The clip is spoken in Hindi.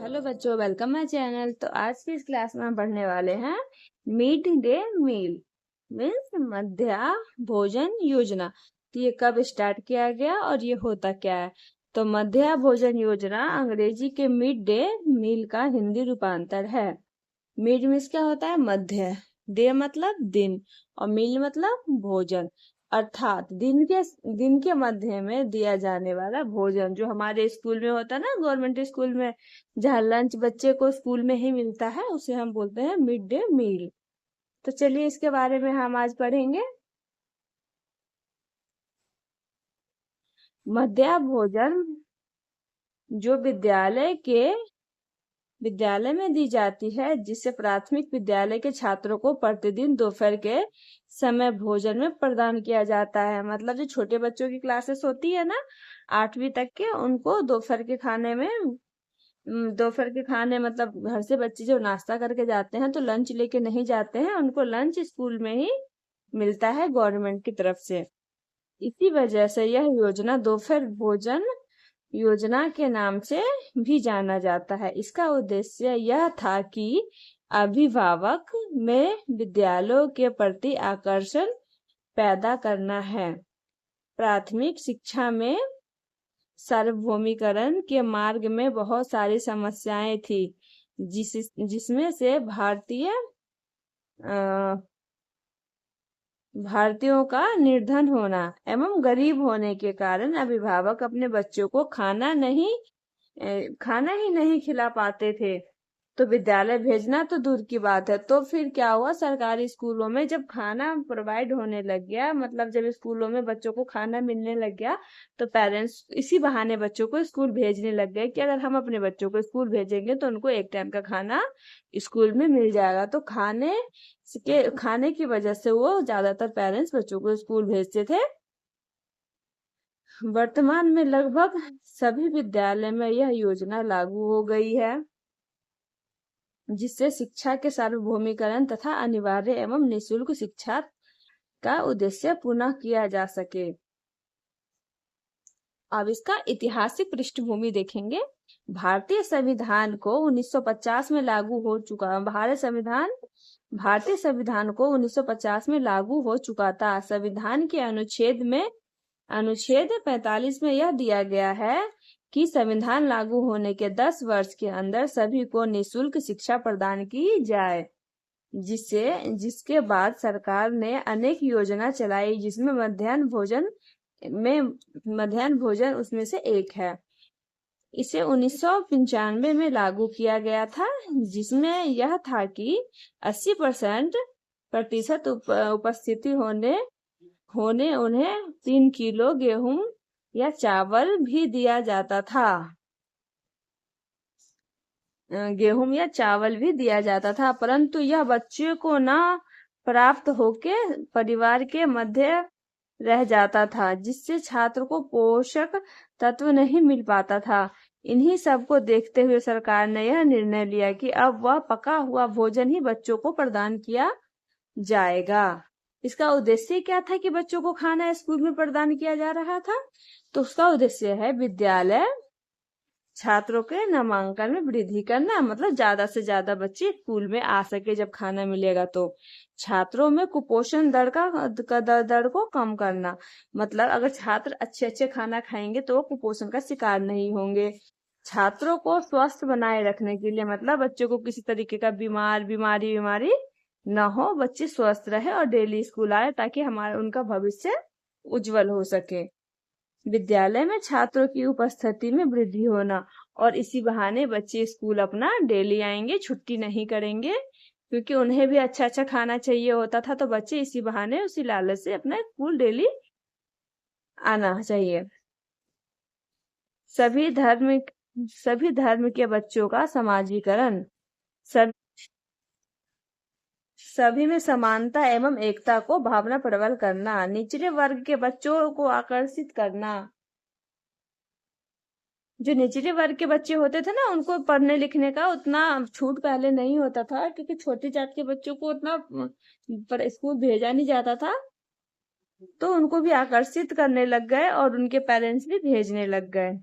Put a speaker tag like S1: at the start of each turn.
S1: हेलो बच्चों, वेलकम माय चैनल। तो आज की इस क्लास में हम पढ़ने वाले हैं मिड डे मील मीन्स मध्याह्न भोजन योजना। तो ये कब स्टार्ट किया गया और ये होता क्या है? तो मध्याह्न भोजन योजना अंग्रेजी के मिड डे मील का हिंदी रूपांतर है। मिड मीन्स क्या होता है? मध्य। डे मतलब दिन और मील मतलब भोजन, अर्थात दिन के मध्य में दिया जाने वाला भोजन, जो हमारे स्कूल में होता है ना, गवर्नमेंट स्कूल में, जहाँ लंच बच्चे को स्कूल में ही मिलता है, उसे हम बोलते हैं मिड डे मील। तो चलिए इसके बारे में हम आज पढ़ेंगे। मध्याह्न भोजन जो विद्यालय में दी जाती है, जिसे प्राथमिक विद्यालय के छात्रों को प्रतिदिन दोपहर के समय भोजन में प्रदान किया जाता है। मतलब जो छोटे बच्चों की क्लासेस होती है ना, 8वीं तक के, उनको दोपहर के खाने मतलब घर से बच्चे जो नाश्ता करके जाते हैं तो लंच लेके नहीं जाते हैं, उनको लंच स्कूल में ही मिलता है गवर्नमेंट की तरफ से। इसी वजह से यह योजना दोपहर भोजन योजना के नाम से भी जाना जाता है। इसका उद्देश्य यह था कि अभिभावक में विद्यालयों के प्रति आकर्षण पैदा करना है। प्राथमिक शिक्षा में सार्वभौमिकरण के मार्ग में बहुत सारी समस्याएं थी, जिसमें से भारतीयों का निर्धन होना एवं गरीब होने के कारण अभिभावक अपने बच्चों को खाना ही नहीं खिला पाते थे। तो विद्यालय भेजना तो दूर की बात है। तो फिर क्या हुआ, सरकारी स्कूलों में जब खाना प्रोवाइड होने लग गया, मतलब जब स्कूलों में बच्चों को खाना मिलने लग गया, तो पेरेंट्स इसी बहाने बच्चों को स्कूल भेजने लग गए कि अगर हम अपने बच्चों को स्कूल भेजेंगे तो उनको एक टाइम का खाना स्कूल में मिल जाएगा। तो खाने की वजह से वो ज्यादातर पेरेंट्स बच्चों को स्कूल भेजते थे। वर्तमान में लगभग सभी विद्यालय में यह योजना लागू हो गई है, जिससे शिक्षा के सार्वभौमिकरण तथा अनिवार्य एवं निःशुल्क शिक्षा का उद्देश्य पूर्ण किया जा सके। अब इसका ऐतिहासिक पृष्ठभूमि देखेंगे। भारतीय संविधान को 1950 में लागू हो चुका भारतीय संविधान को 1950 में लागू हो चुका था। संविधान के अनुच्छेद 45 में यह दिया गया है कि संविधान लागू होने के 10 वर्ष के अंदर सभी को निःशुल्क शिक्षा प्रदान की जाए, जिसके बाद सरकार ने अनेक योजना चलाई, जिसमें मध्याह्न भोजन उसमें से एक है। इसे 1995 में लागू किया गया था, जिसमें यह था कि 80% उपस्थिति होने उन्हें 3 किलो गेहूं या चावल भी दिया जाता था। परंतु यह बच्चे को न प्राप्त होके परिवार के मध्य रह जाता था, जिससे छात्र को पोषक तत्व नहीं मिल पाता था। इन्हीं सब को देखते हुए सरकार ने यह निर्णय लिया कि अब वह पका हुआ भोजन ही बच्चों को प्रदान किया जाएगा। इसका उद्देश्य क्या था कि बच्चों को खाना स्कूल में प्रदान किया जा रहा था? तो उसका उद्देश्य है विद्यालय छात्रों के नामांकन में वृद्धि करना, मतलब ज्यादा से ज्यादा बच्चे स्कूल में आ सके जब खाना मिलेगा। तो छात्रों में कुपोषण दर को कम करना, मतलब अगर छात्र अच्छे खाना खाएंगे तो वो कुपोषण का शिकार नहीं होंगे। छात्रों को स्वस्थ बनाए रखने के लिए, मतलब बच्चों को किसी तरीके का बीमारी न हो, बच्चे स्वस्थ रहे और डेली स्कूल आए, ताकि उनका भविष्य उज्जवल हो सके। विद्यालय में छात्रों की उपस्थिति में वृद्धि होना, और इसी बहाने बच्चे स्कूल अपना डेली आएंगे, छुट्टी नहीं करेंगे, क्योंकि उन्हें भी अच्छा खाना चाहिए होता था। तो बच्चे इसी बहाने उसी लालच से अपना स्कूल डेली आना चाहिए। सभी धर्म के बच्चों का समाजीकरण, सभी में समानता एवं एकता को भावना प्रबल करना, निचले वर्ग के बच्चों को आकर्षित करना। जो निचले वर्ग के बच्चे होते थे ना, उनको पढ़ने लिखने का उतना छूट पहले नहीं होता था, क्योंकि छोटी जात के बच्चों को उतना स्कूल भेजा नहीं जाता था। तो उनको भी आकर्षित करने लग गए और उनके पेरेंट्स भी भेजने लग गए।